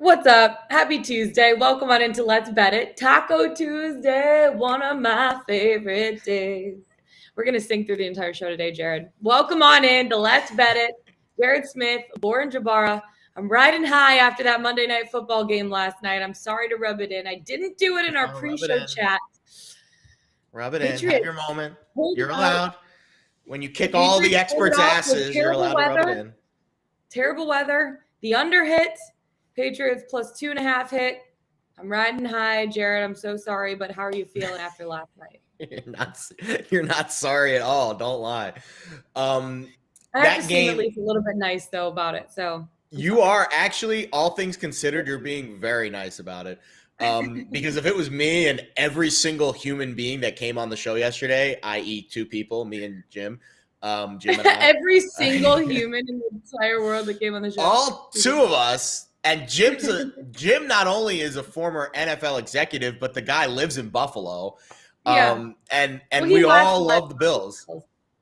What's up? Happy Tuesday. Welcome on into Let's Bet It. Taco Tuesday, one of my favorite days. We're going to sing through the entire show today, Jared. Welcome on in to Let's Bet It. Jared Smith, Lauren Jabara. I'm riding high after that Monday Night Football game last night. I'm sorry to rub it in. I didn't do it in our pre-show chat. Rub it in. Have your moment. You're allowed. When you kick all the experts' asses, you're allowed to rub it in. Terrible weather. The under hit. Patriots plus 2.5 hit. I'm riding high, Jared. I'm so sorry, but how are you feeling after last night? You're not sorry at all. Don't lie. I have to seem at least a little bit nice though about it. So you are actually, all things considered, you're being very nice about it. Because if it was me and every single human being that came on the show yesterday, i.e., two people, me and Jim. Jim and I, every single human in the entire world that came on the show. All two of us. And Jim not only is a former NFL executive, but the guy lives in Buffalo. And we all love the Bills.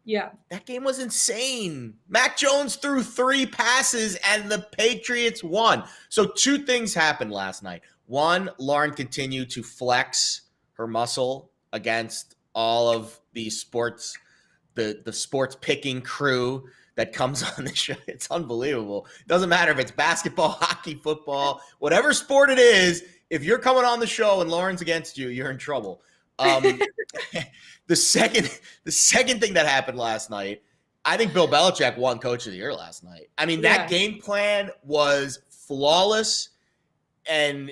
Yeah. That game was insane. Mac Jones threw 3 passes and the Patriots won. So 2 things happened last night. One, Lauren continued to flex her muscle against all of the sports, the sports picking crew that comes on the show. It's unbelievable. It doesn't matter if it's basketball, hockey, football, whatever sport it is. If you're coming on the show and Lauren's against you, you're in trouble. The second thing that happened last night, I think Bill Belichick won Coach of the Year last night. I mean, that game plan was flawless. And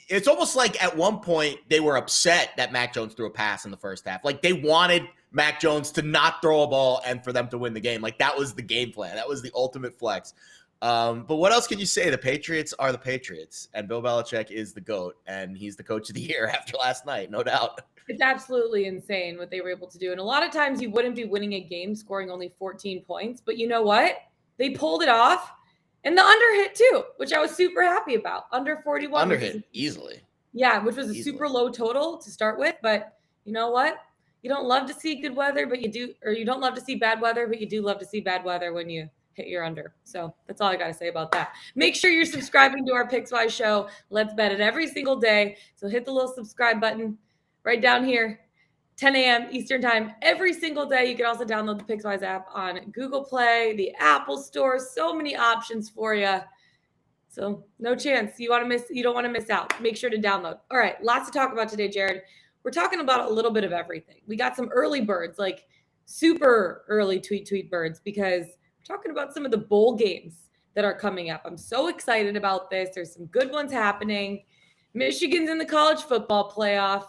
it's almost like at one point they were upset that Mac Jones threw a pass in the first half. Like they wanted Mac Jones to not throw a ball and for them to win the game. Like that was the game plan. That was the ultimate flex. But what else can you say? The Patriots are the Patriots, and Bill Belichick is the GOAT, and he's the Coach of the Year after last night, no doubt. It's absolutely insane what they were able to do. And a lot of times you wouldn't be winning a game scoring only 14 points, but you know what? They pulled it off, and the under hit too, which I was super happy about. Under 41. Under hit easily. Yeah, which was a super low total to start with, but you know what? You don't love to see good weather, but you do, or you don't love to see bad weather, but you do love to see bad weather when you hit your under. So that's all I got to say about that. Make sure you're subscribing to our Pickswise show. Let's Bet It every single day. So hit the little subscribe button right down here, 10 a.m. Eastern time every single day. You can also download the Pickswise app on Google Play, the Apple Store. So many options for you. So no chance you don't want to miss out. Make sure to download. All right, lots to talk about today, Jared. We're talking about a little bit of everything. We got some early birds, like super early tweet birds, because we're talking about some of the bowl games that are coming up. I'm so excited about this. There's some good ones happening. Michigan's in the college football playoff.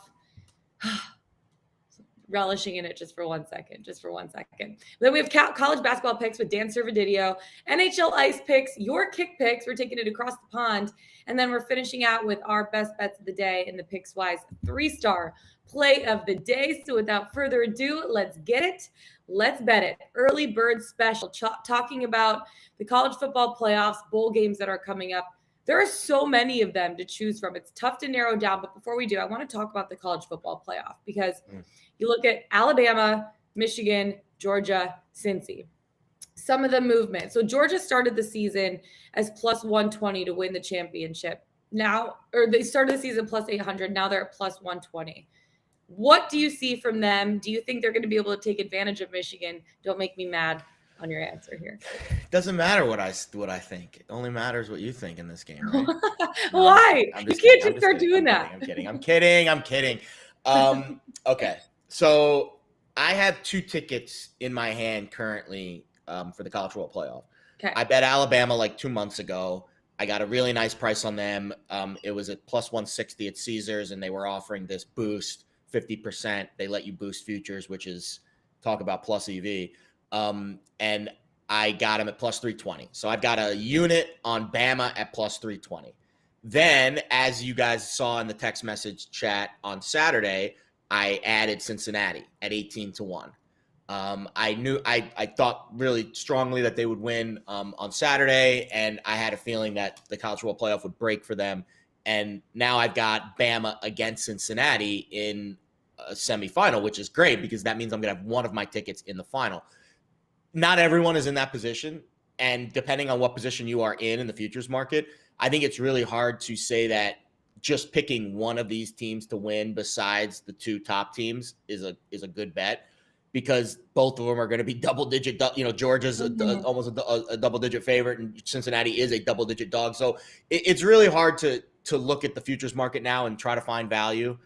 Relishing in it just for one second. Then we have college basketball picks with Dan Servodidio, NHL Ice picks, your kick picks. We're taking it across the pond. And then we're finishing out with our best bets of the day in the Pickswise 3-star play of the day. So without further ado, let's get it. Let's bet it. Early bird special, talking about the college football playoffs, bowl games that are coming up. There are so many of them to choose from. It's tough to narrow down. But before we do, I want to talk about the college football playoff, because you look at Alabama, Michigan, Georgia, Cincy. Some of the movement. So Georgia started the season as plus 120 to win the championship. Now, or they started the season plus 800. Now they're at plus 120. What do you see from them? Do you think they're going to be able to take advantage of Michigan? Don't make me mad on your answer here. It doesn't matter what I think. It only matters what you think in this game, right? Why? You can't just start doing that. I'm kidding. Okay. So I have 2 tickets in my hand currently for the college football playoff. Okay. I bet Alabama like 2 months ago. I got a really nice price on them. It was at plus 160 at Caesars, and they were offering this boost, 50%. They let you boost futures, which is talk about plus EV. And I got them at plus 320. So I've got a unit on Bama at plus 320. Then, as you guys saw in the text message chat on Saturday, I added Cincinnati at 18-1. I thought really strongly that they would win on Saturday, and I had a feeling that the college football playoff would break for them. And now I've got Bama against Cincinnati in a semifinal, which is great because that means I'm going to have one of my tickets in the final. Not everyone is in that position. And depending on what position you are in the futures market, I think it's really hard to say that just picking one of these teams to win besides the two top teams is a good bet, because both of them are going to be double digit. Georgia's almost a double digit favorite, and Cincinnati is a double digit dog. So it's really hard to look at the futures market now and try to find value.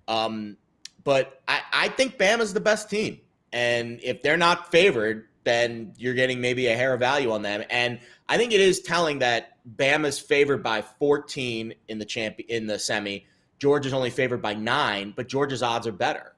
But I think Bama's the best team. And if they're not favored, then you're getting maybe a hair of value on them. And I think it is telling that Bama's favored by 14 in the semi. Georgia's only favored by 9, but Georgia's odds are better.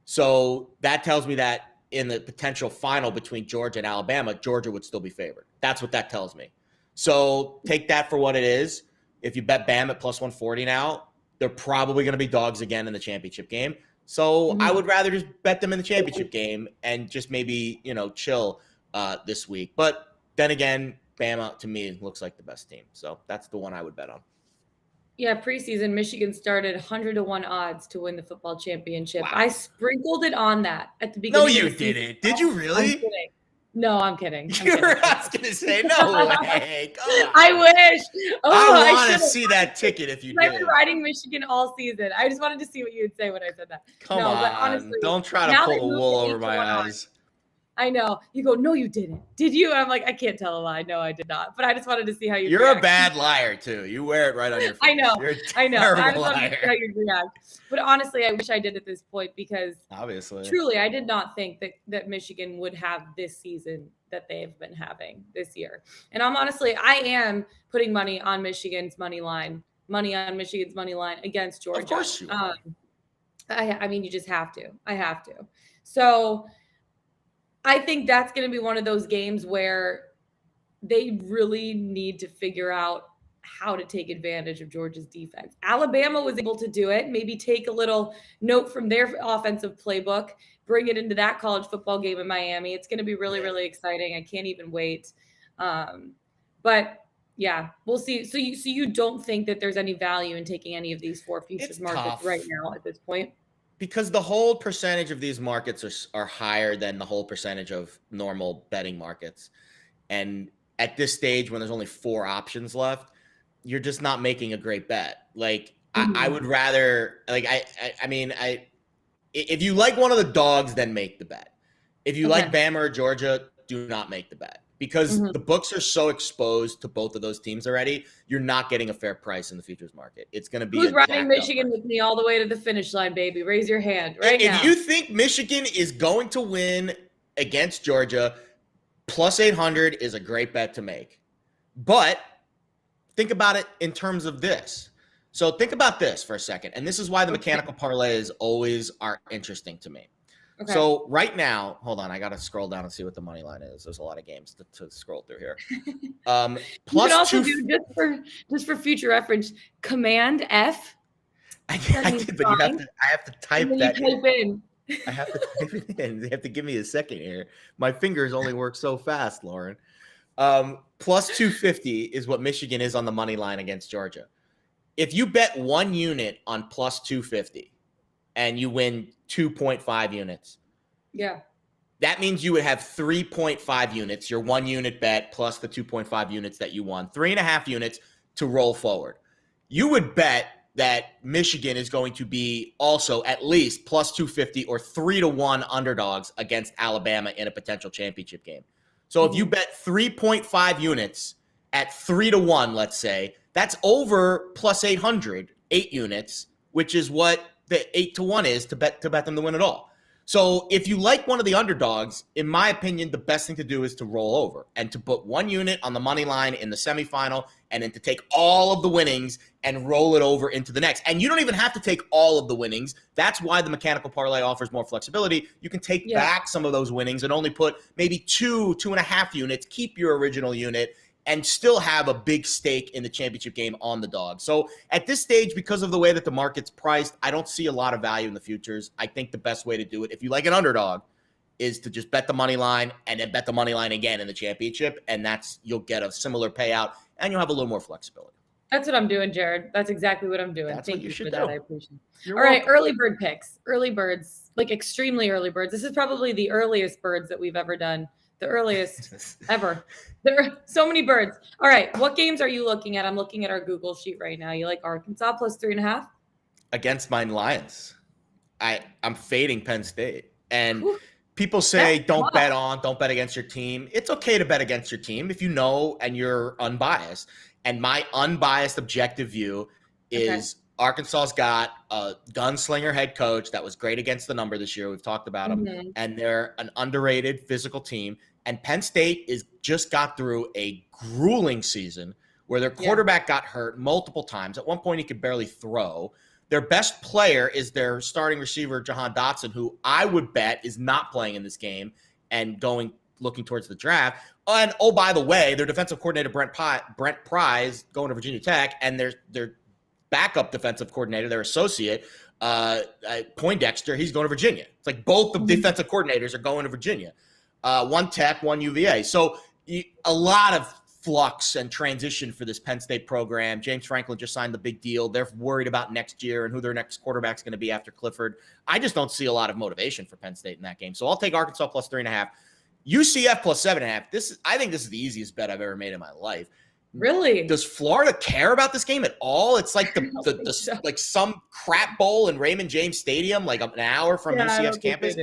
So that tells me that in the potential final between Georgia and Alabama, Georgia would still be favored. That's what that tells me. So take that for what it is. If you bet Bama at plus 140 now, they're probably going to be dogs again in the championship game. So I would rather just bet them in the championship game and just maybe, chill this week. But then again, Bama to me looks like the best team. So that's the one I would bet on. Yeah, preseason, Michigan started 100-1 odds to win the football championship. Wow. I sprinkled it on that at the beginning. No, you didn't. Did you really? I'm kidding. No, I'm kidding. You were asking to say no way. I wish. I want to see that ticket if you did. I've been riding Michigan all season. I just wanted to see what you would say when I said that. Come on. But honestly, don't try to pull the wool over my eyes. I know. You go, no, you didn't. Did you? And I'm like, I can't tell a lie. No, I did not. But I just wanted to see how you You're react. A bad liar, too. You wear it right on your face. I know. You're I know. I just wanted to see how you'd react. But honestly, I wish I did at this point, because obviously, truly, I did not think that Michigan would have this season that they've been having this year. And I am putting money on Michigan's money line against Georgia. Of course you are. I mean, you just have to. I have to. So I think that's going to be one of those games where they really need to figure out how to take advantage of Georgia's defense. Alabama was able to do it, maybe take a little note from their offensive playbook, bring it into that college football game in Miami. It's going to be really, really exciting. I can't even wait. But yeah, we'll see. So you don't think that there's any value in taking any of these 4 futures markets right now at this point? Because the hold percentage of these markets are higher than the hold percentage of normal betting markets. And at this stage, when there's only 4 options left, you're just not making a great bet. Like, I would rather, like, if you like one of the dogs, then make the bet. If you like Bama or Georgia, do not make the bet. Because the books are so exposed to both of those teams already, you're not getting a fair price in the futures market. It's going to be who's riding Michigan with me all the way to the finish line, baby? Raise your hand now. If you think Michigan is going to win against Georgia, plus 800 is a great bet to make. But think about it in terms of this. So think about this for a second. And this is why the mechanical parlays always are interesting to me. Okay. So right now, hold on, I got to scroll down and see what the money line is. There's a lot of games to scroll through here. Plus you can also do, just for future reference, Command F. I did, but I have to type that. In. I have to type it in. They have to give me a second here. My fingers only work so fast, Lauren. Plus 250 is what Michigan is on the money line against Georgia. If you bet 1 unit on plus 250 and you win 2.5 units. Yeah. That means you would have 3.5 units, your 1 unit bet plus the 2.5 units that you won, 3.5 units to roll forward. You would bet that Michigan is going to be also at least plus 250 or 3-1 underdogs against Alabama in a potential championship game. So if you bet 3.5 units at 3-1, let's say, that's over plus 800, 8 units, which is what the 8-1 is to bet them to win it all. So if you like one of the underdogs, in my opinion, the best thing to do is to roll over and to put 1 unit on the money line in the semifinal and then to take all of the winnings and roll it over into the next. And you don't even have to take all of the winnings. That's why the mechanical parlay offers more flexibility. You can take back some of those winnings and only put maybe 2.5 units, keep your original unit, and still have a big stake in the championship game on the dog. So at this stage, because of the way that the market's priced, I don't see a lot of value in the futures. I think the best way to do it, if you like an underdog, is to just bet the money line and then bet the money line again in the championship. And you'll get a similar payout and you'll have a little more flexibility. That's what I'm doing, Jared. That's exactly what I'm doing. That's Thank you for that. I appreciate it. All right, early bird picks. Early birds, like extremely early birds. This is probably the earliest birds that we've ever done The earliest ever. There are so many birds. All right. What games are you looking at? I'm looking at our Google sheet right now. You like Arkansas plus 3.5? Against my Lions. I'm fading Penn State. And Whew. people say That's don't bet against your team. It's okay to bet against your team if you know and you're unbiased. And my unbiased objective view is Arkansas's got a gunslinger head coach that was great against the number this year. We've talked about them. And they're an underrated physical team. And Penn State just got through a grueling season where their quarterback got hurt multiple times. At one point, he could barely throw. Their best player is their starting receiver, Jahan Dotson, who I would bet is not playing in this game and looking towards the draft. And, oh, by the way, their defensive coordinator, Brent Pryce, going to Virginia Tech, and their backup defensive coordinator, their associate, Poindexter, he's going to Virginia. It's like both the defensive coordinators are going to Virginia. One Tech, one UVA. So a lot of flux and transition for this Penn State program. James Franklin just signed the big deal. They're worried about next year and who their next quarterback's going to be after Clifford. I just don't see a lot of motivation for Penn State in that game. So I'll take Arkansas plus 3.5. UCF plus 7.5. I think this is the easiest bet I've ever made in my life. Really? Does Florida care about this game at all? It's like like some crap bowl in Raymond James Stadium, like an hour from UCF's campus.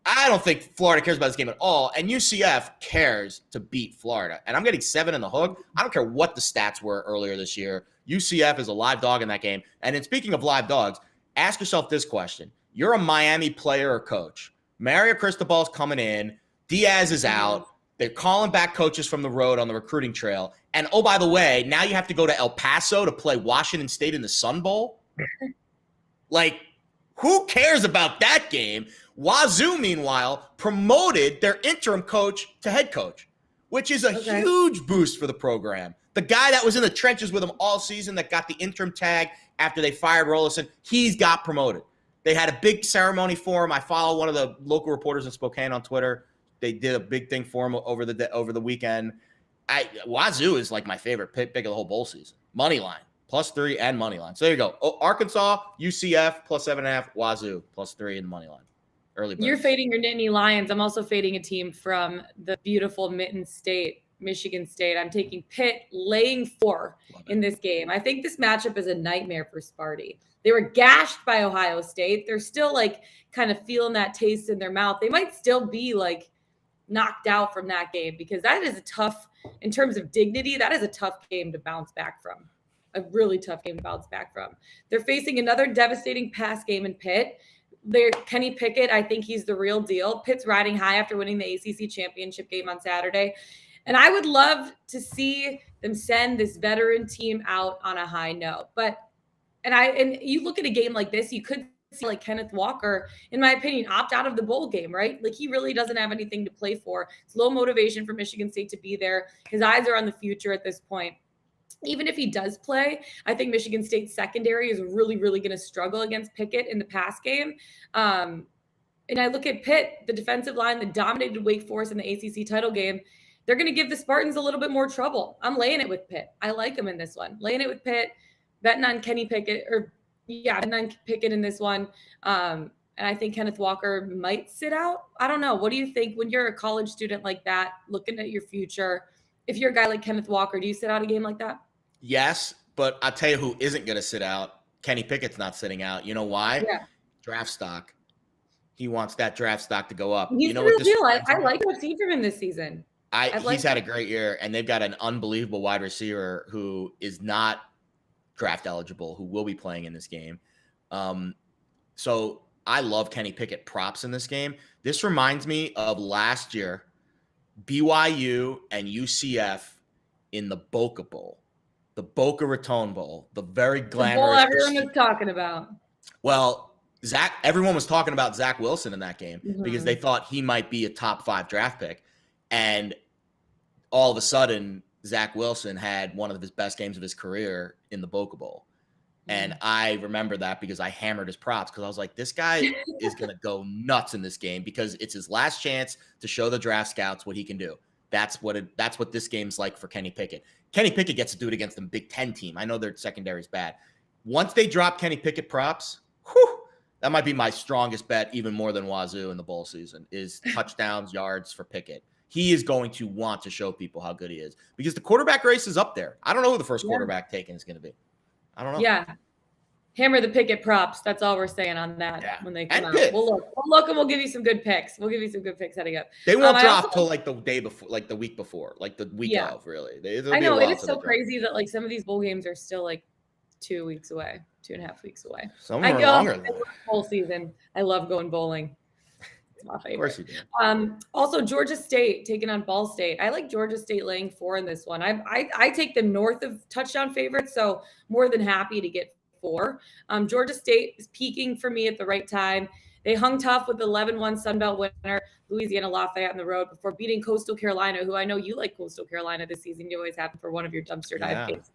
I don't think Florida cares about this game at all. And UCF cares to beat Florida. And I'm getting 7 in the hook. I don't care what the stats were earlier this year. UCF is a live dog in that game. And then speaking of live dogs, ask yourself this question. You're a Miami player or coach. Mario Cristobal's coming in. Diaz is out. They're calling back coaches from the road on the recruiting trail. And, oh, by the way, now you have to go to El Paso to play Washington State in the Sun Bowl? Like, who cares about that game? Wazoo, meanwhile, promoted their interim coach to head coach, which is a huge boost for the program. The guy that was in the trenches with them all season that got the interim tag after they fired Rollison, he's got promoted. They had a big ceremony for him. I follow one of the local reporters in Spokane on Twitter. They did a big thing for him over the weekend. Wazoo is like my favorite pick of the whole bowl season. Money line. +3 and money line. So there you go. Arkansas, UCF, +7.5. Wazoo, +3 in the money line. Early birds. You're fading your Nittany Lions. I'm also fading a team from the beautiful Mitten State, Michigan State. I'm taking Pitt laying 4 in this game. I think this matchup is a nightmare for Sparty. They were gashed by Ohio State. They're still like kind of feeling that taste in their mouth. They might still be like knocked out from that game because that is a tough, in terms of dignity, that is a tough game to bounce back from. A really tough game to bounce back from. They're facing another devastating pass game in Pitt. Kenny Pickett, I think he's the real deal. Pitt's riding high after winning the ACC championship game on Saturday. And I would love to see them send this veteran team out on a high note. And you look at a game like this, you could see like Kenneth Walker, in my opinion, opt out of the bowl game, right? Like he really doesn't have anything to play for. It's low motivation for Michigan State to be there. His eyes are on the future at this point. Even if he does play, I think Michigan State's secondary is really, really going to struggle against Pickett in the pass game. And I look at Pitt, the defensive line that dominated Wake Forest in the ACC title game. They're going to give the Spartans a little bit more trouble. I'm laying it with Pitt. I like them in this one. Laying it with Pitt, betting on Kenny Pickett, betting on Pickett in this one. And I think Kenneth Walker might sit out. I don't know. What do you think when you're a college student like that, looking at your future? If you're a guy like Kenneth Walker, do you sit out a game like that? Yes, but I'll tell you who isn't going to sit out. Kenny Pickett's not sitting out. You know why? Yeah. Draft stock. He wants that draft stock to go up. He's you know the real what deal. I like what I've seen from him this season. He's had a great year, and they've got an unbelievable wide receiver who is not draft eligible, who will be playing in this game. So I love Kenny Pickett props in this game. This reminds me of last year, BYU and UCF in the Boca Bowl. The Boca Raton Bowl, the very glamorous. The bowl everyone was talking about. Well, everyone was talking about Zach Wilson in that game because they thought he might be a top 5 draft pick. And all of a sudden, Zach Wilson had one of his best games of his career in the Boca Bowl. And I remember that because I hammered his props because I was like, this guy is going to go nuts in this game because it's his last chance to show the draft scouts what he can do. That's what this game's like for Kenny Pickett. Kenny Pickett gets to do it against the Big Ten team. I know their secondary is bad. Once they drop Kenny Pickett props, that might be my strongest bet, even more than Wazoo in the bowl season, is touchdowns, yards for Pickett. he is going to want to show people how good he is because the quarterback race is up there. I don't know who the first quarterback taken is going to be. I don't know. Yeah. Hammer the Pickett props. That's all we're saying on that when they come out. Pitt. We'll look and we'll give you some good picks. We'll give you some good picks heading up. They won't drop till like the day before, like the week before, like the week of, really. I know. It is so crazy that like some of these bowl games are still like 2 weeks away, 2.5 weeks away. Some are longer than that. Whole season. I love going bowling. It's my favorite. Of course you do. Also, Georgia State taking on Ball State. I like Georgia State laying 4 in this one. I take the north of touchdown favorites, so more than happy to get 4. Georgia State is peaking for me at the right time. They hung tough with the 11-1 Sun Belt winner, Louisiana Lafayette on the road before beating Coastal Carolina, who I know you like Coastal Carolina this season. You always have for one of your dumpster dive games.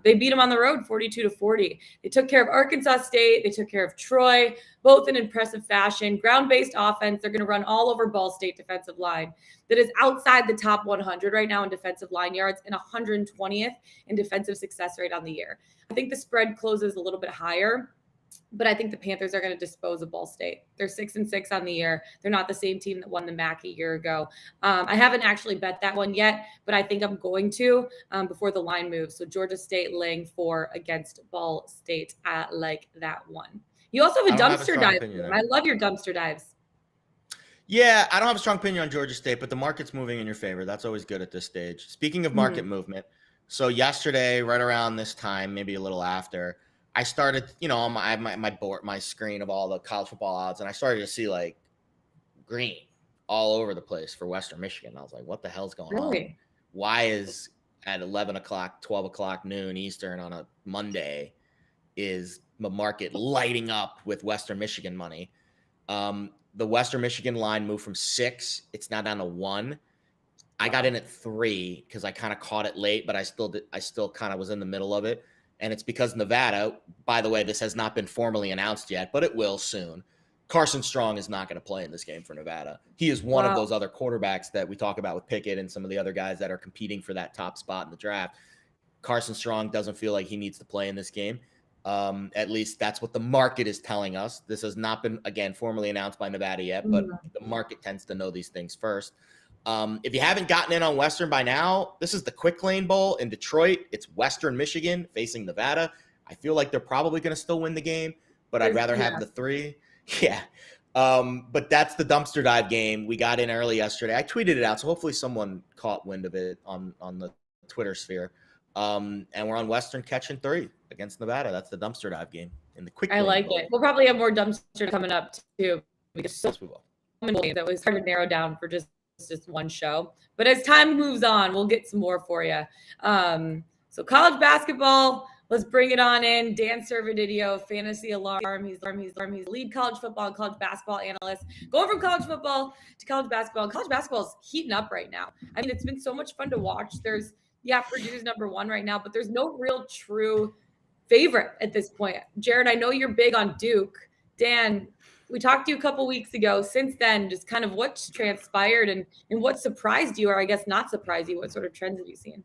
They beat them on the road 42-40. They took care of Arkansas State. They took care of Troy, both in impressive fashion. Ground-based offense. They're going to run all over Ball State defensive line that is outside the top 100 right now in defensive line yards and 120th in defensive success rate on the year. I think the spread closes a little bit higher, but I think the Panthers are going to dispose of Ball State. They're 6-6 on the year. They're not the same team that won the MAC a year ago. I haven't actually bet that one yet, but I think I'm going to before the line moves. So Georgia State laying 4 against Ball State. I like that one. You also have a dumpster dive. I love your dumpster dives. Yeah, I don't have a strong opinion on Georgia State, but the market's moving in your favor. That's always good at this stage. Speaking of market movement, so yesterday, right around this time, maybe a little after, I started, on my screen of all the college football odds, and I started to see like green all over the place for Western Michigan. I was like, what the hell's going on? Why is at 11 o'clock, 12 o'clock noon Eastern on a Monday is the market lighting up with Western Michigan money? The Western Michigan line moved from 6. It's now down to 1. I got in at 3 because I kind of caught it late, but I still kind of was in the middle of it. And it's because Nevada, by the way, this has not been formally announced yet, but it will soon. Carson Strong is not going to play in this game for Nevada. He is one of those other quarterbacks that we talk about with Pickett and some of the other guys that are competing for that top spot in the draft. Carson Strong doesn't feel like he needs to play in this game. At least that's what the market is telling us. This has not been, again, formally announced by Nevada yet, but the market tends to know these things first. If you haven't gotten in on Western by now, this is the Quick Lane Bowl in Detroit. It's Western Michigan facing Nevada. I feel like they're probably going to still win the game, but I'd rather have the 3. Yeah. But that's the dumpster dive game. We got in early yesterday. I tweeted it out, so hopefully someone caught wind of it on the Twitter sphere. And we're on Western catching 3 against Nevada. That's the dumpster dive game in the Quick Lane I like Bowl. it. We'll probably have more dumpster coming up too. Because that was hard to narrow down for just one show, but as time moves on, we'll get some more for you. So college basketball, let's bring it on in. Dan Servodidio, Fantasy Alarm. He's lead college football and college basketball analyst. Going from college football to college basketball. And college basketball is heating up right now. I mean, it's been so much fun to watch. There's Purdue's number 1 right now, but there's no real true favorite at this point. Jared, I know you're big on Duke. Dan, we talked to you a couple weeks ago. Since then, just kind of what's transpired and what surprised you, or I guess not surprised you. What sort of trends have you seen?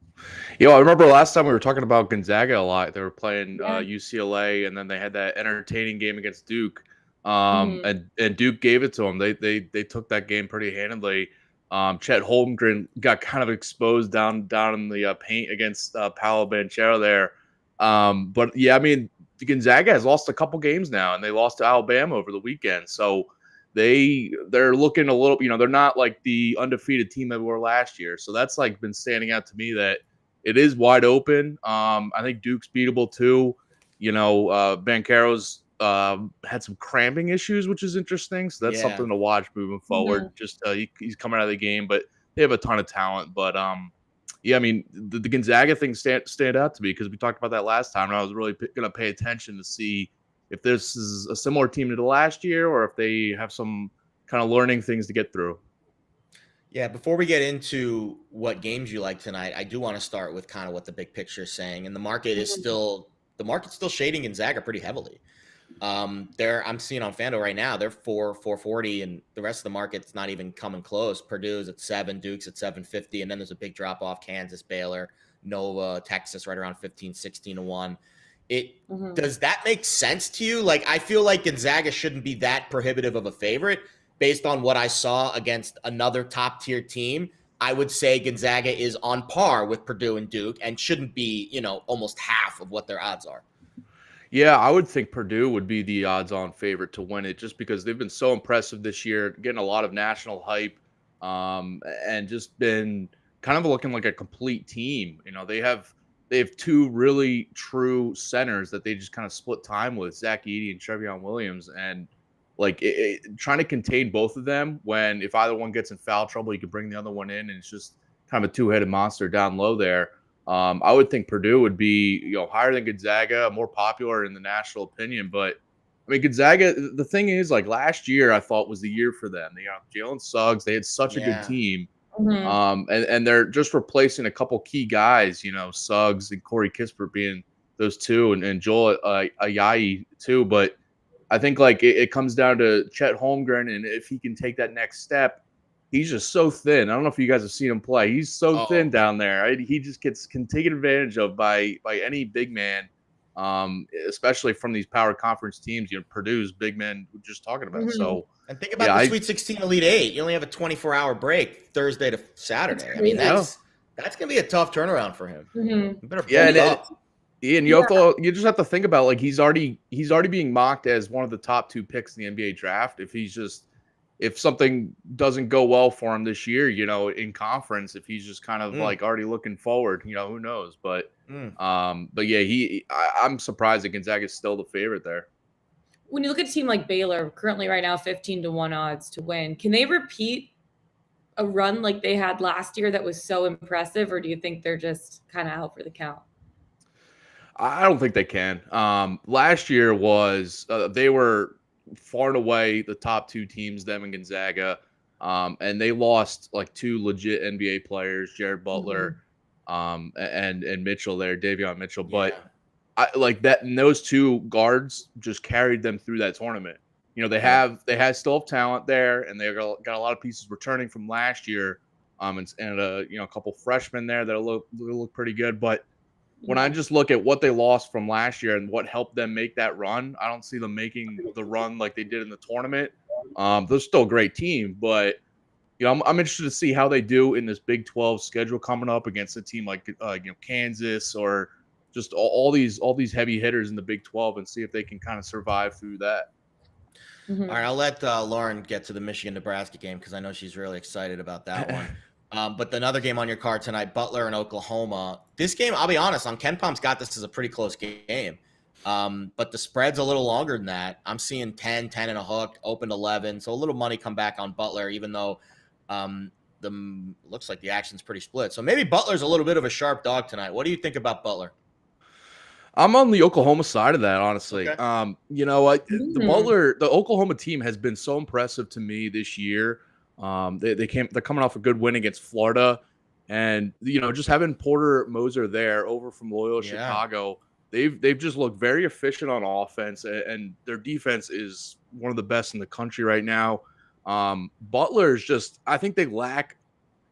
I remember last time we were talking about Gonzaga a lot. They were playing UCLA, and then they had that entertaining game against Duke. And Duke gave it to them. They took that game pretty handedly. Chet Holmgren got kind of exposed down in the paint against Paolo Banchero there. But yeah, I mean, Gonzaga has lost a couple games now, and they lost to Alabama over the weekend. So they're looking a little, they're not like the undefeated team that we were last year. So that's like been standing out to me that it is wide open. I think Duke's beatable too. Banchero's had some cramping issues, which is interesting. So that's something to watch moving forward. Just he's coming out of the game, but they have a ton of talent. But I mean, the Gonzaga thing stand out to me because we talked about that last time, and I was really going to pay attention to see if this is a similar team to the last year or if they have some kind of learning things to get through. Yeah, before we get into what games you like tonight, I do want to start with kind of what the big picture is saying. And the market's still shading Gonzaga pretty heavily. I'm seeing on FanDuel right now, they're 440, and the rest of the market's not even coming close. Purdue's at 7, Duke's at 750, and then there's a big drop off. Kansas, Baylor, Nova, Texas, right around 15, 16 to 1. Does that make sense to you? Like, I feel like Gonzaga shouldn't be that prohibitive of a favorite, based on what I saw against another top tier team, I would say Gonzaga is on par with Purdue and Duke and shouldn't be, almost half of what their odds are. Yeah, I would think Purdue would be the odds-on favorite to win it just because they've been so impressive this year, getting a lot of national hype, and just been kind of looking like a complete team. They have two really true centers that they just kind of split time with, Zach Edey and Trevion Williams, and like trying to contain both of them when if either one gets in foul trouble, you can bring the other one in, and it's just kind of a two-headed monster down low there. I would think Purdue would be, higher than Gonzaga, more popular in the national opinion. But I mean, Gonzaga, the thing is, like last year, I thought was the year for them. Jalen Suggs, they had such a good team. And they're just replacing a couple key guys, Suggs and Corey Kispert being those two, and Joel Ayayi too. But I think like it comes down to Chet Holmgren, and if he can take that next step. He's just so thin. I don't know if you guys have seen him play. He's so thin down there. Right? He just can taken advantage of by any big man, especially from these power conference teams. Purdue's big men we're just talking about. So and think about the Sweet 16 Elite Eight. You only have a 24-hour break Thursday to Saturday. I mean, that's gonna be a tough turnaround for him. You better up. And you just have to think about like he's already being mocked as one of the top 2 picks in the NBA draft. If something doesn't go well for him this year, in conference, if he's just kind of like already looking forward, who knows? But yeah, I'm surprised that Gonzaga is still the favorite there. When you look at a team like Baylor, currently right now 15-1 odds to win, can they repeat a run like they had last year that was so impressive, or do you think they're just kind of out for the count? I don't think they can. Last year was they were far and away the top 2 teams, them and Gonzaga. And they lost like 2 legit NBA players, Jared Butler, and Mitchell there, Davion Mitchell. But I like that, and those 2 guards just carried them through that tournament. They still have talent there, and they got a lot of pieces returning from last year. And a couple freshmen there that look pretty good. But when I just look at what they lost from last year and what helped them make that run, I don't see them making the run like they did in the tournament. They're still a great team, but I'm interested to see how they do in this Big 12 schedule coming up against a team like Kansas or just all these heavy hitters in the Big 12 and see if they can kind of survive through that. All right, I'll let Lauren get to the Michigan-Nebraska game because I know she's really excited about that one. But another game on your card tonight, Butler and Oklahoma. This game, I'll be honest, on KenPom's got this as a pretty close game. But the spread's a little longer than that. I'm seeing 10 and a hook, opened 11. So a little money come back on Butler, even though looks like the action's pretty split. So maybe Butler's a little bit of a sharp dog tonight. What do you think about Butler? I'm on the Oklahoma side of that, honestly. Okay. The Oklahoma team has been so impressive to me this year. They're coming off a good win against Florida, and just having Porter Moser there over from Loyola Chicago, they've just looked very efficient on offense, and their defense is one of the best in the country right now. Butler's just, I think they lack,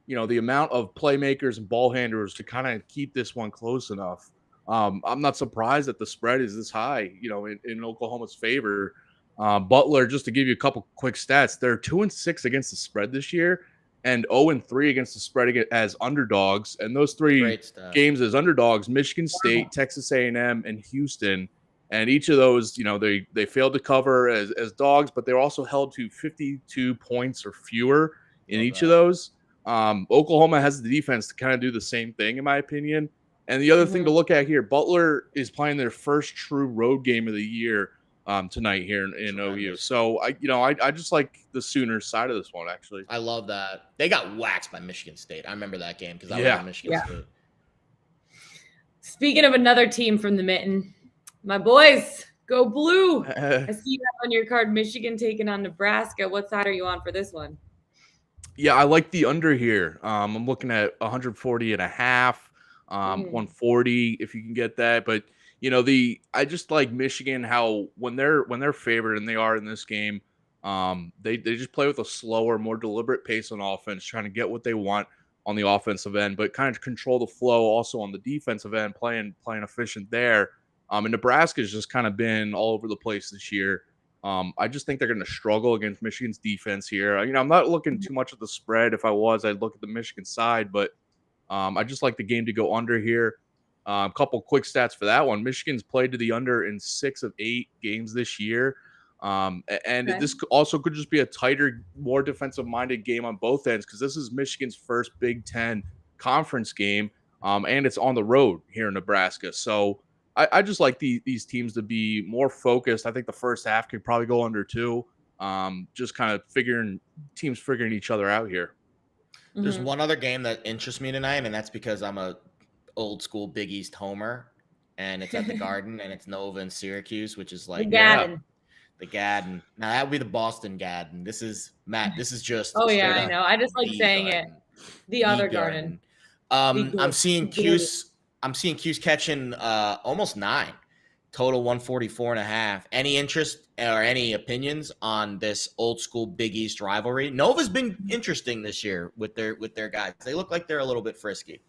the amount of playmakers and ball handlers to kind of keep this one close enough. I'm not surprised that the spread is this high, in Oklahoma's favor. Butler, just to give you a couple quick stats, they're 2-6 against the spread this year and 0-3 against the spread as underdogs. And those 3 games as underdogs, Michigan State, Texas A&M, and Houston. And each of those, they failed to cover as dogs, but they're also held to 52 points or fewer in each of those. Oklahoma has the defense to kind of do the same thing, in my opinion. And the other thing to look at here, Butler is playing their first true road game of the year tonight here in OU. So I just like the Sooners side of this one, actually. I love that. They got waxed by Michigan State. I remember that game because I was at Michigan State. Speaking of another team from the Mitten, my boys, go blue. I see you have on your card Michigan taking on Nebraska. What side are you on for this one? Yeah, I like the under here. I'm looking at 140.5, 140 if you can get that. But I just like Michigan, how when they're favored, and they are in this game, they just play with a slower, more deliberate pace on offense, trying to get what they want on the offensive end, but kind of control the flow also on the defensive end, playing efficient there. And Nebraska's just kind of been all over the place this year. I just think they're going to struggle against Michigan's defense here. I'm not looking too much at the spread. If I was, I'd look at the Michigan side, but I just like the game to go under here. A couple quick stats for that one. Michigan's played to the under in 6 of 8 games this year. This also could just be a tighter, more defensive-minded game on both ends because this is Michigan's first Big Ten conference game, and it's on the road here in Nebraska. So I just like these teams to be more focused. I think the first half could probably go under 2. Just kind of figuring each other out here. There's one other game that interests me tonight, and that's because I'm a old school Big East homer, and it's at the Garden, and it's Nova and Syracuse, which is like the Gaddon. The Gaddon. Now that would be the Boston Gaddon. This is Matt. This is just. Oh yeah, I know. I just like saying Garden. The other Garden. I'm seeing Cuse. I'm seeing Cuse catching almost 9. Total 144.5. Any interest or any opinions on this old school Big East rivalry? Nova's been interesting this year with their guys. They look like they're a little bit frisky.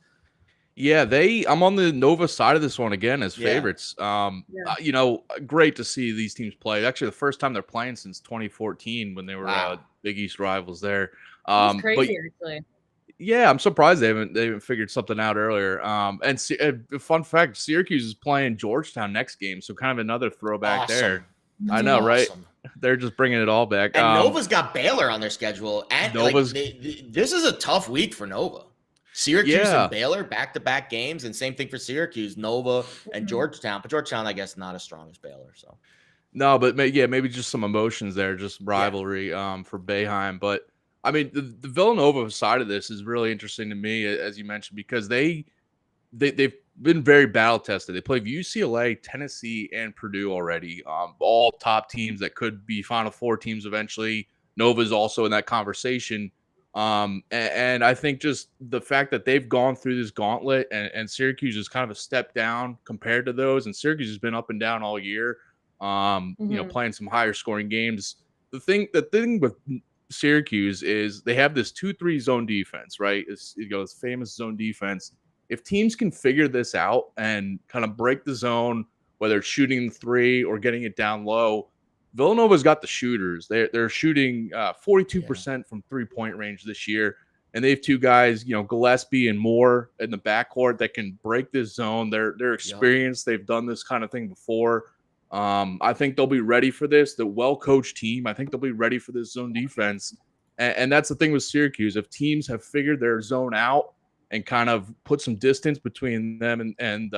Yeah, I'm on the Nova side of this one again as favorites. Great to see these teams play. Actually, the first time they're playing since 2014 when they were Big East rivals there. It's crazy, actually. Yeah, I'm surprised they haven't figured something out earlier. And fun fact, Syracuse is playing Georgetown next game, so kind of another throwback there. I know, right? They're just bringing it all back. And Nova's got Baylor on their schedule, and this is a tough week for Nova. Syracuse and Baylor back-to-back games, and same thing for Syracuse, Nova, and Georgetown. But Georgetown, I guess, not as strong as Baylor. So no, but maybe just some emotions there, just rivalry for Boeheim. But I mean, the Villanova side of this is really interesting to me, as you mentioned, because they've been very battle tested. They played UCLA, Tennessee, and Purdue already, all top teams that could be Final Four teams eventually. Nova's also in that conversation. And I think just the fact that they've gone through this gauntlet and Syracuse is kind of a step down compared to those, and Syracuse has been up and down all year, playing some higher scoring games. The thing with Syracuse is they have this 2-3 zone defense, right? It's famous zone defense. If teams can figure this out and kind of break the zone, whether it's shooting 3 or getting it down low, Villanova's got the shooters. They're shooting 42% from 3-point range this year, and they have 2 guys, Gillespie and Moore in the backcourt that can break this zone. They're experienced. They've done this kind of thing before. I think they'll be ready for this. The well-coached team, I think they'll be ready for this zone defense, and that's the thing with Syracuse. If teams have figured their zone out and kind of put some distance between them and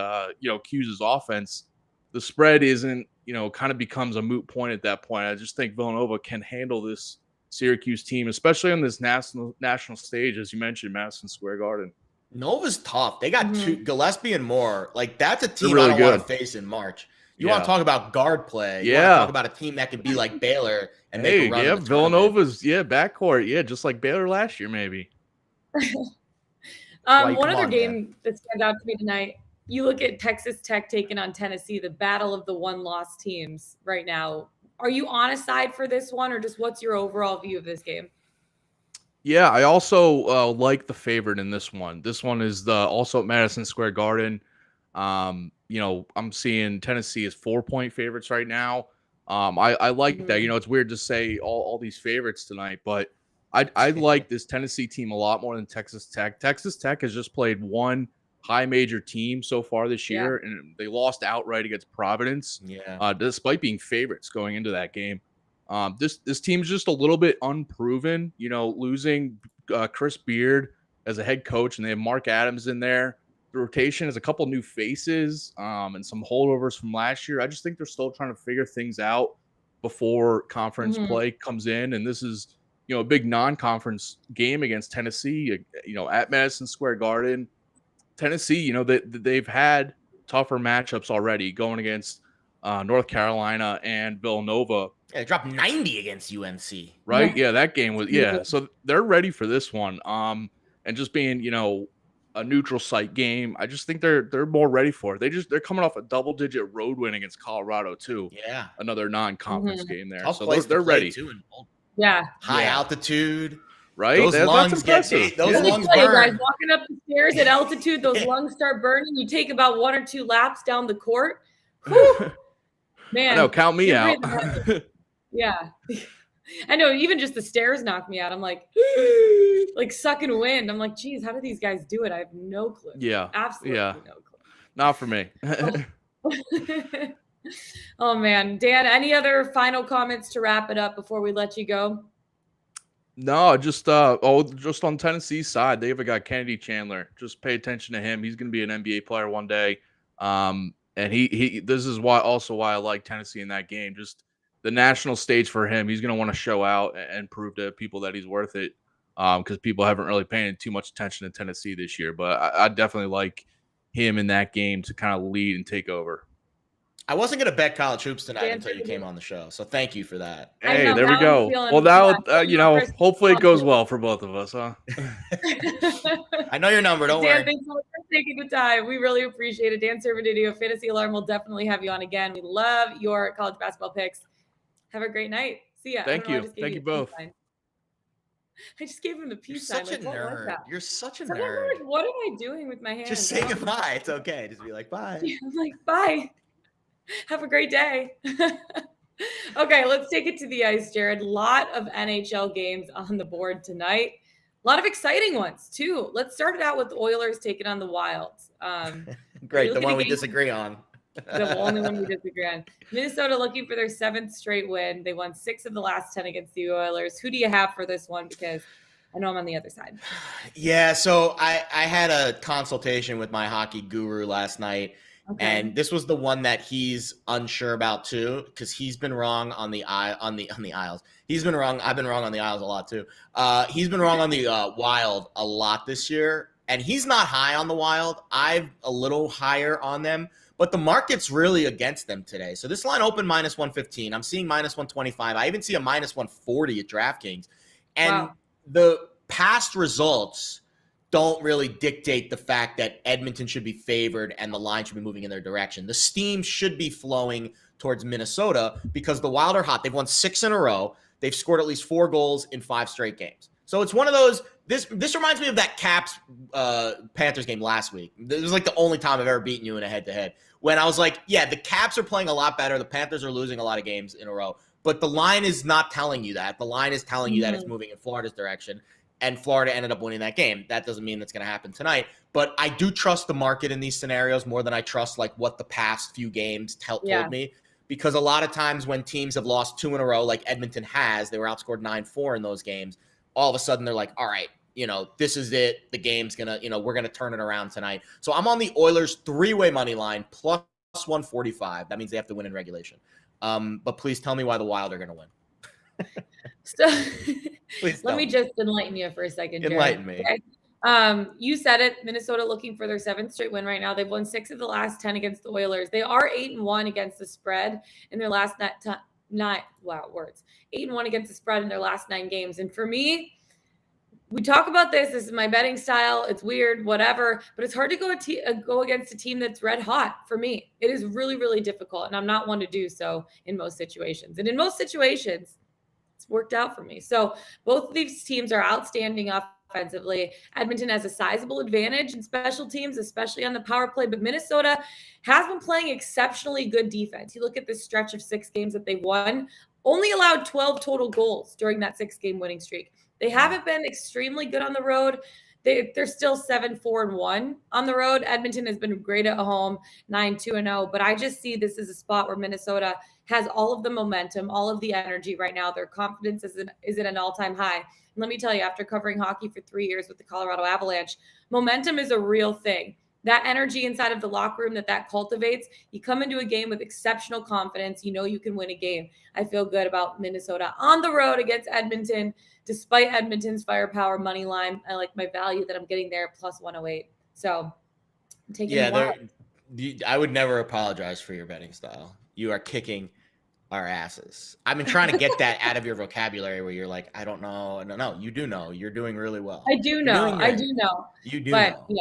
Cuse's offense, the spread isn't. Kind of becomes a moot point at that point. I just think Villanova can handle this Syracuse team, especially on this national stage, as you mentioned, Madison Square Garden. Nova's tough. They got 2, Gillespie and Moore. Like, that's a team really I don't want to face in March. You want to talk about guard play. You want to talk about a team that could be like Baylor and make a run. Yeah, Villanova's backcourt. Just like Baylor last year, maybe. One other game that stands out to me tonight. You look at Texas Tech taking on Tennessee, the battle of the 1-loss teams right now. Are you on a side for this one, or just what's your overall view of this game? Yeah, I also like the favorite in this one. This one is also at Madison Square Garden. I'm seeing Tennessee as 4-point favorites right now. I like that. It's weird to say all these favorites tonight, but I like this Tennessee team a lot more than Texas Tech. Texas Tech has just played one high major team so far this year, and they lost outright against Providence. Despite being favorites going into that game. This team's just a little bit unproven. Losing Chris Beard as a head coach, and they have Mark Adams in there. The rotation has a couple new faces and some holdovers from last year. I just think they're still trying to figure things out before conference play comes in, and this is a big non-conference game against Tennessee. At Madison Square Garden. Tennessee, they've had tougher matchups already going against North Carolina and Villanova. Yeah, they dropped 90 against UNC. Right? Yeah, that game was So they're ready for this one. And just being, a neutral site game, I just think they're more ready for it. They're coming off a double-digit road win against Colorado too. Yeah, another non-conference game there. Tough So they're ready too. High altitude. Right? Those lungs get those lungs burn. Guys, walking up the stairs at altitude, those lungs start burning. You take about 1 or 2 laps down the court. Whew. Man, I know, count me out. Yeah. I know, even just the stairs knocked me out. I'm like, like sucking wind. I'm like, geez, how do these guys do it? I have no clue. Yeah. Absolutely no Not for me. clue. Oh man, Dan, any other final comments to wrap it up before we let you go? No, just on Tennessee's side, they have a guy, Kennedy Chandler. Just pay attention to him. He's going to be an NBA player one day. And he this is why I like Tennessee in that game. Just the national stage for him. He's going to want to show out and prove to people that he's worth it. Because people haven't really paid too much attention to Tennessee this year. But I definitely like him in that game to kind of lead and take over. I wasn't going to bet college hoops tonight until you came on the show. So thank you for that. Hey, there we go. Well, now, hopefully it goes well for both of us, huh? I know your number. Don't Dan, worry. thanks so much for taking the time. We really appreciate it. Dan Servodidio, Fantasy Alarm will definitely have you on again. We love your college basketball picks. Have a great night. See ya. Thank you. Thank you both. I just gave him the peace sign. You're such a nerd. You're such a nerd. I'm like, what am I doing with my hands? Just say goodbye. It's okay. Just be like, bye. I'm like, bye. Have a great day. Okay, let's take it to the ice, Jared. Lot of NHL games on the board tonight. A lot of exciting ones, too. Let's start it out with the Oilers taking on the Wilds. Great, the one we disagree on. The only one we disagree on. Minnesota looking for their 7th straight win. They won 6 of the last 10 against the Oilers. Who do you have for this one? Because I know I'm on the other side. Yeah, so I had a consultation with my hockey guru last night. Okay. And this was the one that he's unsure about too, because he's been wrong on the Isles. He's been wrong. I've been wrong on the Isles a lot too. He's been wrong on the Wild a lot this year, and he's not high on the Wild. I'm a little higher on them, but the market's really against them today. So this line opened -115. I'm seeing -125. I even see a -140 at DraftKings, and the past results don't really dictate the fact that Edmonton should be favored and the line should be moving in their direction. The steam should be flowing towards Minnesota because the Wild are hot. They've won 6 in a row. They've scored at least 4 goals in 5 straight games. So it's one of those, this reminds me of that Caps Panthers game last week. This was like the only time I've ever beaten you in a head-to-head. When I was like, yeah, the Caps are playing a lot better. The Panthers are losing a lot of games in a row. But the line is not telling you that. The line is telling you that it's moving in Florida's direction. And Florida ended up winning that game. That doesn't mean that's going to happen tonight. But I do trust the market in these scenarios more than I trust like what the past few games told me. Because a lot of times when teams have lost 2 in a row, like Edmonton has, they were outscored 9-4 in those games. All of a sudden they're like, all right, this is it. The game's going to, we're going to turn it around tonight. So I'm on the Oilers 3-way money line plus 145. That means they have to win in regulation. But please tell me why the Wild are going to win. So let me just enlighten you for a second, Jared. Enlighten me. Okay. You said it. Minnesota looking for their 7th straight win right now. They've won 6 of the last 10 against the Oilers. They are 8-1 against the spread in their last 9. Wow, words. 8-1 against the spread in their last 9 games. And for me, we talk about this. This is my betting style. It's weird, whatever. But it's hard to go against a team that's red hot for me. It is really, really difficult. And I'm not one to do so in most situations. And in most situations, it's worked out for me. So both of these teams are outstanding offensively. Edmonton has a sizable advantage in special teams, especially on the power play, but Minnesota has been playing exceptionally good defense. You look at this stretch of 6 games that they won, only allowed 12 total goals during that 6-game winning streak. They haven't been extremely good on the road. They're still 7-4-1 on the road. Edmonton has been great at home, 9-2-0, but I just see this as a spot where Minnesota has all of the momentum, all of the energy right now. Their confidence is at an all-time high. And let me tell you, after covering hockey for 3 years with the Colorado Avalanche, momentum is a real thing. That energy inside of the locker room that cultivates, you come into a game with exceptional confidence. You know you can win a game. I feel good about Minnesota on the road against Edmonton, despite Edmonton's firepower money line. I like my value that I'm getting there, plus 108. So I'm taking I would never apologize for your betting style. You are kicking our asses. I've been trying to get that out of your vocabulary where you're like, I don't know. No, you do know. You're doing really well. I do know. You do but know.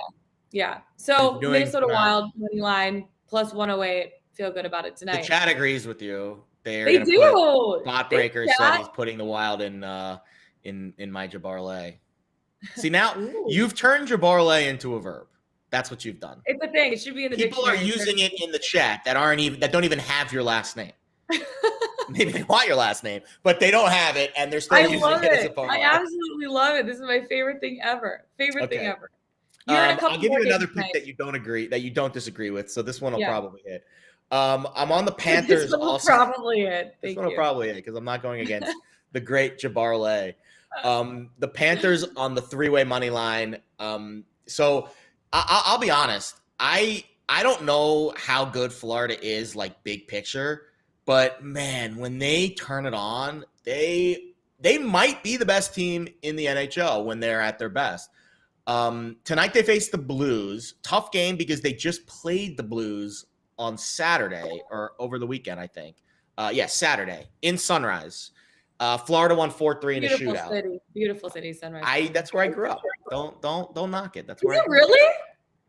Yeah. So Minnesota Wild money line plus 108. Feel good about it tonight. The chat agrees with you. They do. Bot Breaker said he's putting the Wild in my Jabarlay. See, now you've turned Jabarlay into a verb. That's what you've done. It's a thing. It should be in the People dictionary. Are using it in the chat that don't even have your last name. Maybe they want your last name, but they don't have it, and they're still I using love it as a it. parlay. I absolutely love it. This is my favorite thing ever. Favorite thing Okay. ever. You're in a couple I'll give more you another games pick tonight. that you don't disagree with. So this one will Yeah. probably hit. I'm on the Panthers This one will also. probably hit. This Thank one will you. probably hit because I'm not going against the great Jabbar Lay. The Panthers on the three-way money line. So I'll be honest. I don't know how good Florida is, like big picture, but man, when they turn it on, they might be the best team in the NHL when they're at their best. Tonight they face the Blues. Tough game because they just played the Blues on Saturday or over the weekend, I think. Saturday in Sunrise. Florida won 4-3 in a shootout. Beautiful city, Sunrise. That's where I grew up. Don't knock it. That's where Is it really?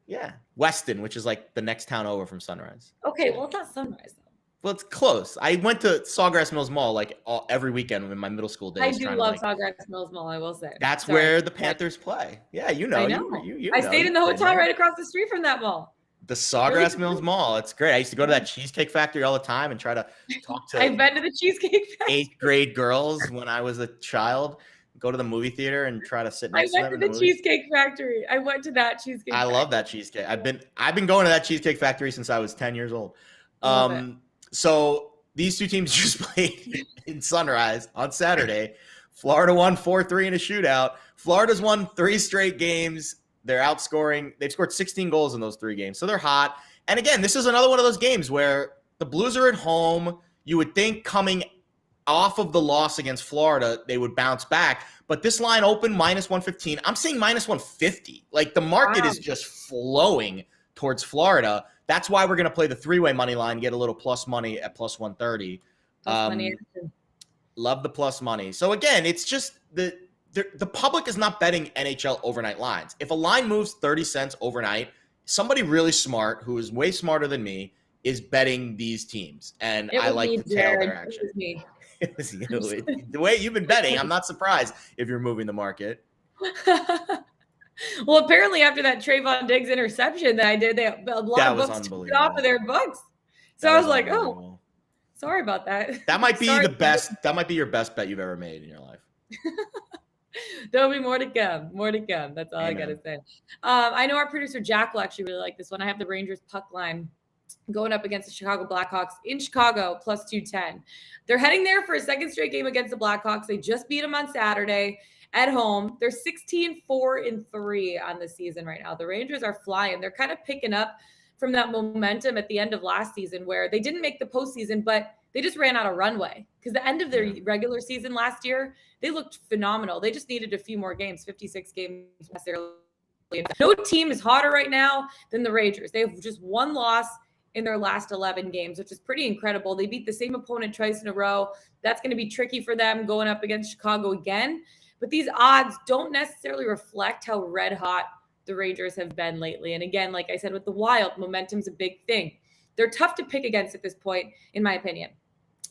Yeah, Weston, which is like the next town over from Sunrise. Okay, well it's not Sunrise though. Well, it's close. I went to Sawgrass Mills Mall like every weekend in my middle school days. I do love Sawgrass Mills Mall, I will say. That's where the Panthers play. Yeah, you know. I know. You I stayed in the hotel right across the street from that mall. The Sawgrass Mills Mall. It's great. I used to go to that Cheesecake Factory all the time and try to talk to I've been to the Cheesecake Factory. 8th grade girls when I was a child. Go to the movie theater and try to sit next to them. I went to the Cheesecake Factory. I went to that Cheesecake Factory. I love that cheesecake. I've been going to that Cheesecake Factory since I was 10 years old. So these two teams just played in Sunrise on Saturday. Florida won 4-3 in a shootout. Florida's won 3 straight games. They're outscoring. They've scored 16 goals in those 3 games. So they're hot. And again, this is another one of those games where the Blues are at home. You would think coming off of the loss against Florida, they would bounce back. But this line opened -115. I'm seeing -150. Like the market is just flowing towards Florida. That's why we're going to play the three-way money line, get a little plus money at +130. Love the plus money. So again, it's just the public is not betting NHL overnight lines. If a line moves 30 cents overnight, somebody really smart, who is way smarter than me, is betting these teams. And I like to tail their action. It was you. The way you've been betting, I'm not surprised if you're moving the market. Well, apparently after that Trayvon Diggs interception that I did, a lot of books took it off of their books. So I was like, oh, sorry about that. That might be the best. That might be your best bet you've ever made in your life. There'll be more to come. More to come. That's all I got to say. I know our producer Jack will actually really like this one. I have the Rangers puck line going up against the Chicago Blackhawks in Chicago +210. They're heading there for a second straight game against the Blackhawks. They just beat them on Saturday at home. They're 16-4-3 on the season right now. The Rangers are flying. They're kind of picking up from that momentum at the end of last season where they didn't make the postseason, but they just ran out of runway because the end of their regular season last year, they looked phenomenal. They just needed a few more games, 56 games. No team is hotter right now than the Rangers. They have just one loss in their last 11 games, which is pretty incredible. They beat the same opponent twice in a row. That's going to be tricky for them going up against Chicago again. But these odds don't necessarily reflect how red hot the Rangers have been lately. And again, like I said, with the Wild, momentum's a big thing. They're tough to pick against at this point, in my opinion.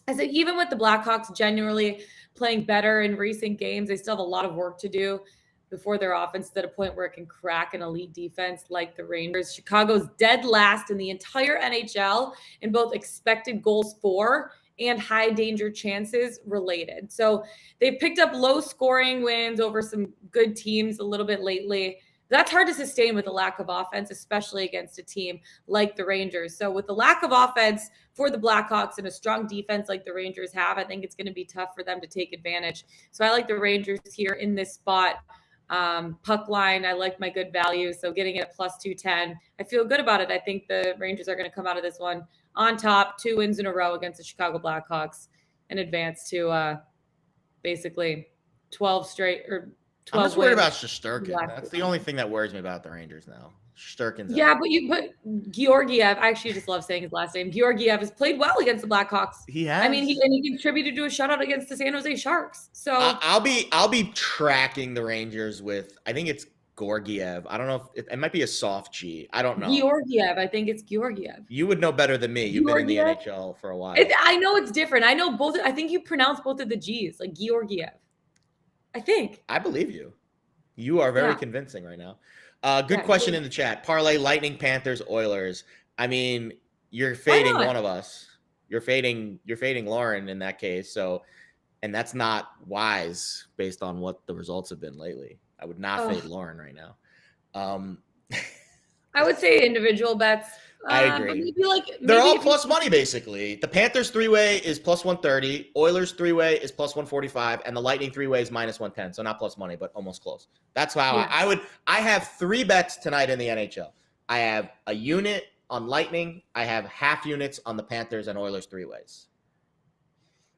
I said, even with the Blackhawks generally playing better in recent games, they still have a lot of work to do before their offense is at a point where it can crack an elite defense like the Rangers. Chicago's dead last in the entire NHL in both expected goals for and high danger chances related. So they've picked up low scoring wins over some good teams a little bit lately. That's hard to sustain with a lack of offense, especially against a team like the Rangers. So with the lack of offense for the Blackhawks and a strong defense like the Rangers have, I think it's going to be tough for them to take advantage. So I like the Rangers here in this spot. Puck line, I like my good value. So getting it at +210, I feel good about it. I think the Rangers are going to come out of this one on top, 2 wins in a row against the Chicago Blackhawks and advance to basically 12 straight or 12 I'm just worried about Shesterkin. That's the only thing that worries me about the Rangers now. Shesterkin's but you put Georgiev. I actually just love saying his last name. Georgiev has played well against the Blackhawks. He has. I mean, he contributed to a shutout against the San Jose Sharks. So I'll be tracking the Rangers with, I think it's Georgiev. I don't know if it might be a soft G. I don't know. Georgiev. I think it's Georgiev. You would know better than me. You've been in the NHL for a while. I know it's different. I know both. I think you pronounce both of the G's, like Georgiev. I think. I believe you. You are very convincing right now. Good question in the chat. Parlay Lightning, Panthers, Oilers. I mean, you're fading one of us. You're fading Lauren in that case. So, and that's not wise based on what the results have been lately. I would not fade Lauren right now. I would say individual bets. I agree. Maybe they're all plus money basically. The Panthers 3-way is plus 130, Oilers 3-way is plus 145, and the Lightning 3-way is minus 110. So not plus money, but almost close. That's how I have 3 bets tonight in the NHL. I have a unit on Lightning. I have half units on the Panthers and Oilers 3-ways.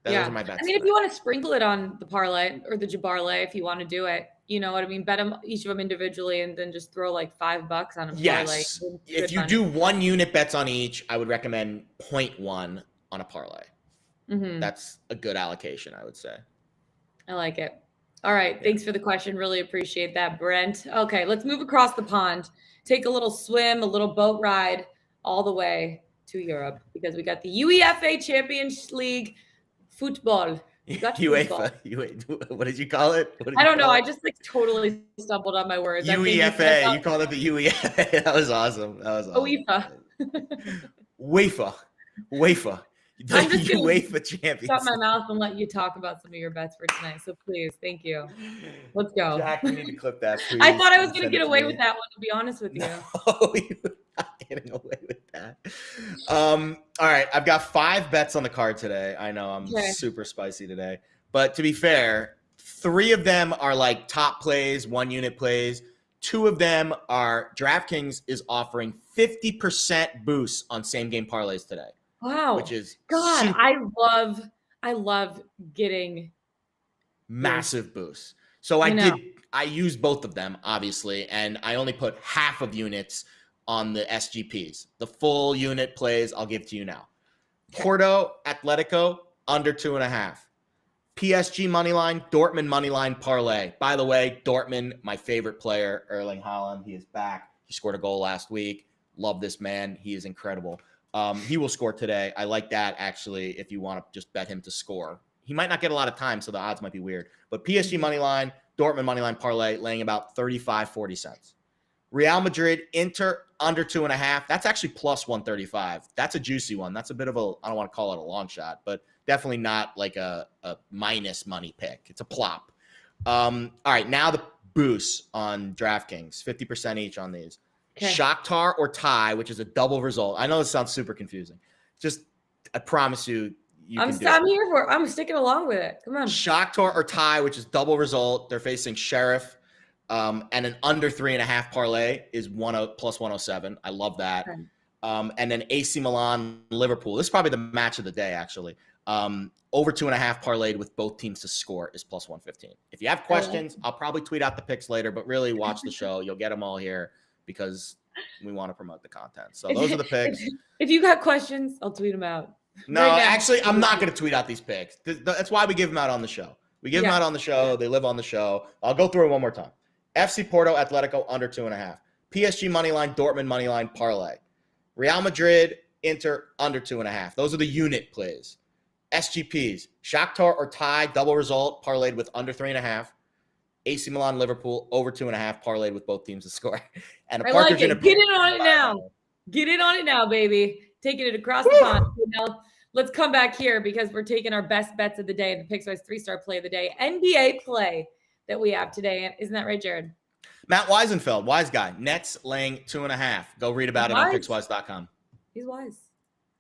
Those are my bets. I mean, if you want to sprinkle it on the parlay or the Jabarlay, if you want to do it, you know what I mean? Bet them, each of them individually, and then just throw like $5 on a parlay. Yes. If you do 1 unit bets on each, I would recommend 0.1 on a parlay. Mm-hmm. That's a good allocation, I would say. I like it. All right. Yeah. Thanks for the question. Really appreciate that, Brent. Okay, let's move across the pond. Take a little swim, a little boat ride all the way to Europe because we got the UEFA Champions League football. UEFA. What did you call it? I don't know. I just totally stumbled on my words. UEFA. You called it the UEFA. That was awesome. UEFA. UEFA. The I'm just UEFA Champions. Shut my mouth and let you talk about some of your bets for tonight. So please, thank you. Let's go. Jack, you need to clip that. Please. I thought I was going to get away with that one, to be honest with you. No, you're not getting away with that. All right, I've got 5 bets on the card today. I know I'm super spicy today, but to be fair, 3 of them are like top plays, 1 unit plays. 2 of them are DraftKings is offering 50% boosts on same game parlays today. Wow. Which is God, I love getting massive boosts. So I used both of them, obviously, and I only put half of units on the SGPs. The full unit plays I'll give to you now. Porto, Atletico, under 2.5. PSG moneyline, Dortmund moneyline parlay. By the way, Dortmund, my favorite player, Erling Haaland, he is back. He scored a goal last week. Love this man. He is incredible. He will score today. I like that, actually, if you want to just bet him to score. He might not get a lot of time, so the odds might be weird. But PSG moneyline, Dortmund moneyline parlay, laying about 35-40 cents. Real Madrid, Inter, under 2.5. That's actually plus 135. That's a juicy one. That's a bit of a, I don't want to call it a long shot, but definitely not like a minus money pick. It's a plop. All right, now the boosts on DraftKings, 50% each on these. Okay. Shakhtar or tie, which is a double result. I know this sounds super confusing. Just, I promise you, I'm here for it. I'm sticking along with it. Come on. Shakhtar or tie, which is double result. They're facing Sheriff, and an under 3.5 parlay is plus 107. I love that. Okay. And then AC Milan, Liverpool. This is probably the match of the day, actually. Over 2.5 parlayed with both teams to score is plus 115. If you have questions, I'll probably tweet out the picks later, but really watch the show. You'll get them all here, because we want to promote the content. So those are the picks. If you got questions, I'll tweet them out. No, actually, I'm not going to tweet out these picks. That's why we give them out on the show. We give them out on the show. They live on the show. I'll go through it one more time. FC Porto, Atletico, under 2.5. PSG moneyline, Dortmund moneyline parlay. Real Madrid, Inter, under 2.5. Those are the unit plays. SGPs, Shakhtar or tie, double result, parlayed with under 3.5. AC Milan, Liverpool, over 2.5, parlayed with both teams to score. And I like it. Get in on it now. Get in on it now, baby. Taking it across the pond. Now, let's come back here because we're taking our best bets of the day, the Pickswise 3-star play of the day, NBA play that we have today. Isn't that right, Jared? Matt Weisenfeld, wise guy. Nets laying 2.5. Go read about it on Pickswise.com. He's wise.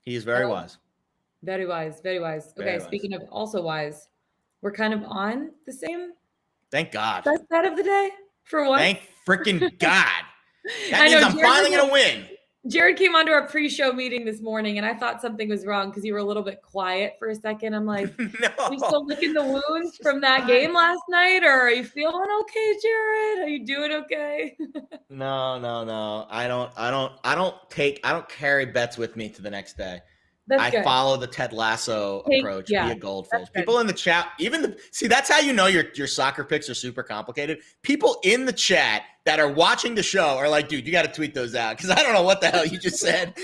He is very wise. Very wise. Very wise. Okay, very speaking of also wise, we're kind of on the same. Thank God. Best bet of the day for once. Thank freaking God. That means I'm finally going to win. Jared came onto our pre-show meeting this morning, and I thought something was wrong because you were a little bit quiet for a second. I'm like, no. Are you still licking the wounds from that game last night, or are you feeling okay, Jared? Are you doing okay? No. I don't carry bets with me to the next day. I follow the Ted Lasso approach. Be a goldfish. People in the chat, that's how you know your soccer picks are super complicated. People in the chat that are watching the show are like, dude, you got to tweet those out because I don't know what the hell you just said.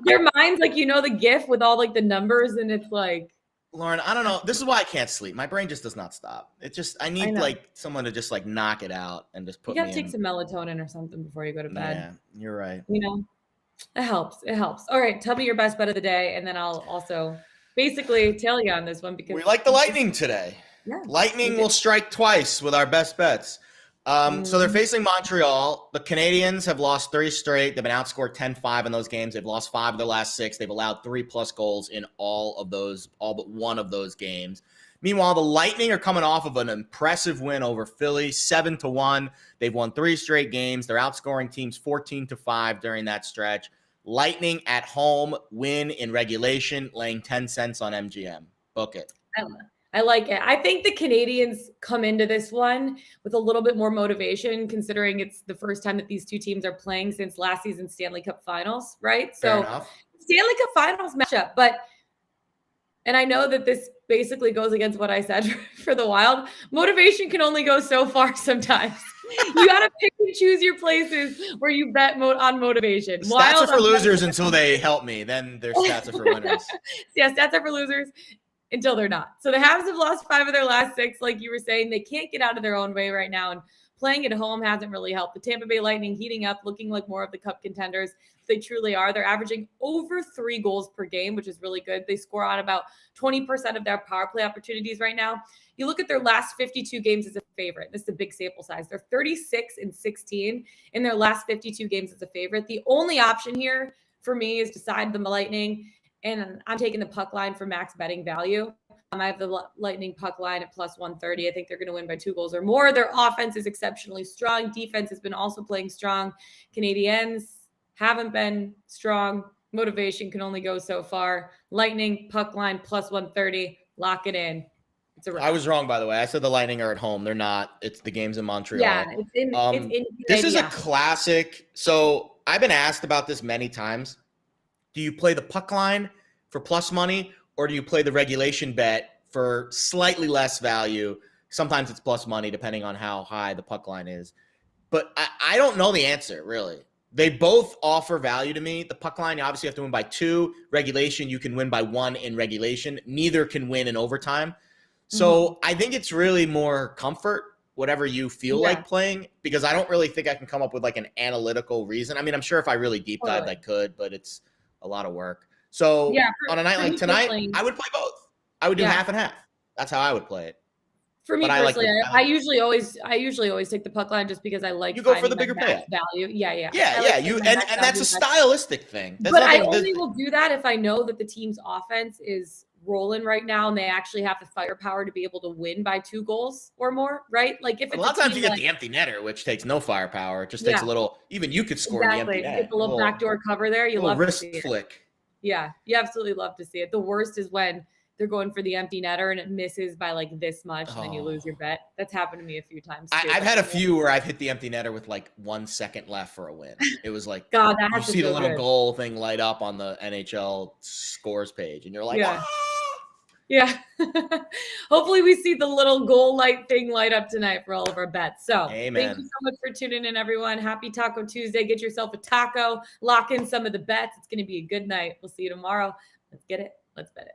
Their mind's like, the GIF with all like the numbers, and it's like, Lauren, I don't know. This is why I can't sleep. My brain just does not stop. I need like someone to just like knock it out and just put me in. You got to take some melatonin or something before you go to bed. Yeah, you're right. It helps. It helps. All right. Tell me your best bet of the day. And then I'll also basically tail you on this one because We like the Lightning today. Yeah, Lightning will strike twice with our best bets. So they're facing Montreal. The Canadiens have lost 3 straight. They've been outscored 10-5 in those games. They've lost 5 of their last 6. They've allowed 3+ goals in all but one of those games. Meanwhile, the Lightning are coming off of an impressive win over Philly, 7-1. They've won 3 straight games. They're outscoring teams 14-5 during that stretch. Lightning at home, win in regulation, laying 10 cents on MGM. Book it. I like it. I think the Canadians come into this one with a little bit more motivation, considering it's the first time that these two teams are playing since last season's Stanley Cup Finals, right? Fair So enough. Stanley Cup Finals matchup, and I know that this basically goes against what I said for the Wild. Motivation can only go so far sometimes. You got to pick and choose your places where you bet on motivation. Stats are for losers until they help me. Then their stats are for winners. Yeah, stats are for losers until they're not. So the Habs have lost 5 of their last 6, like you were saying. They can't get out of their own way right now, and playing at home hasn't really helped. The Tampa Bay Lightning heating up, looking like more of the cup contenders. They truly are. They're averaging over 3 goals per game, which is really good. They score on about 20% of their power play opportunities right now. You look at their last 52 games as a favorite. This is a big sample size. They're 36-16 in their last 52 games as a favorite. The only option here for me is to side the Lightning, and I'm taking the puck line for max betting value. I have the Lightning puck line at plus 130. I think they're going to win by 2 goals or more. Their offense is exceptionally strong. Defense has been also playing strong. Canadiens haven't been strong. Motivation can only go so far. Lightning puck line plus 130. Lock it in. It's a wrap. I was wrong, by the way. I said the Lightning are at home. They're not. It's the game's in Montreal. Yeah, it's in this is a classic. So I've been asked about this many times. Do you play the puck line for plus money, or do you play the regulation bet for slightly less value? Sometimes it's plus money, depending on how high the puck line is. But I don't know the answer, really. They both offer value to me. The puck line, you obviously have to win by 2. Regulation, you can win by 1 in regulation. Neither can win in overtime. So I think it's really more comfort, whatever you feel like playing, because I don't really think I can come up with like an analytical reason. I mean, I'm sure if I really deep dived, I could, but it's a lot of work. So on a night like tonight, I would play both. I would do half and half. That's how I would play it. For me personally, I usually always take the puck line just because I like you go for the bigger payout value. Yeah. And that's a stylistic thing. But I only will do that if I know that the team's offense is rolling right now and they actually have the firepower to be able to win by 2 goals or more, right? Like if it's a lot of times you get the empty netter, which takes no firepower. It just takes a little. Even you could score the empty net. It's a little backdoor cover there. You love wrist to see flick. It. Yeah, you absolutely love to see it. The worst is when they're going for the empty netter and it misses by like this much, and then you lose your bet. That's happened to me a few times too. I've had a few where I've hit the empty netter with like 1 second left for a win. It was like, God, that you see the little goal thing light up on the NHL scores page, and you're like, Yeah. Hopefully we see the little goal light thing light up tonight for all of our bets. So Thank you so much for tuning in, everyone. Happy Taco Tuesday. Get yourself a taco. Lock in some of the bets. It's going to be a good night. We'll see you tomorrow. Let's get it. Let's bet it.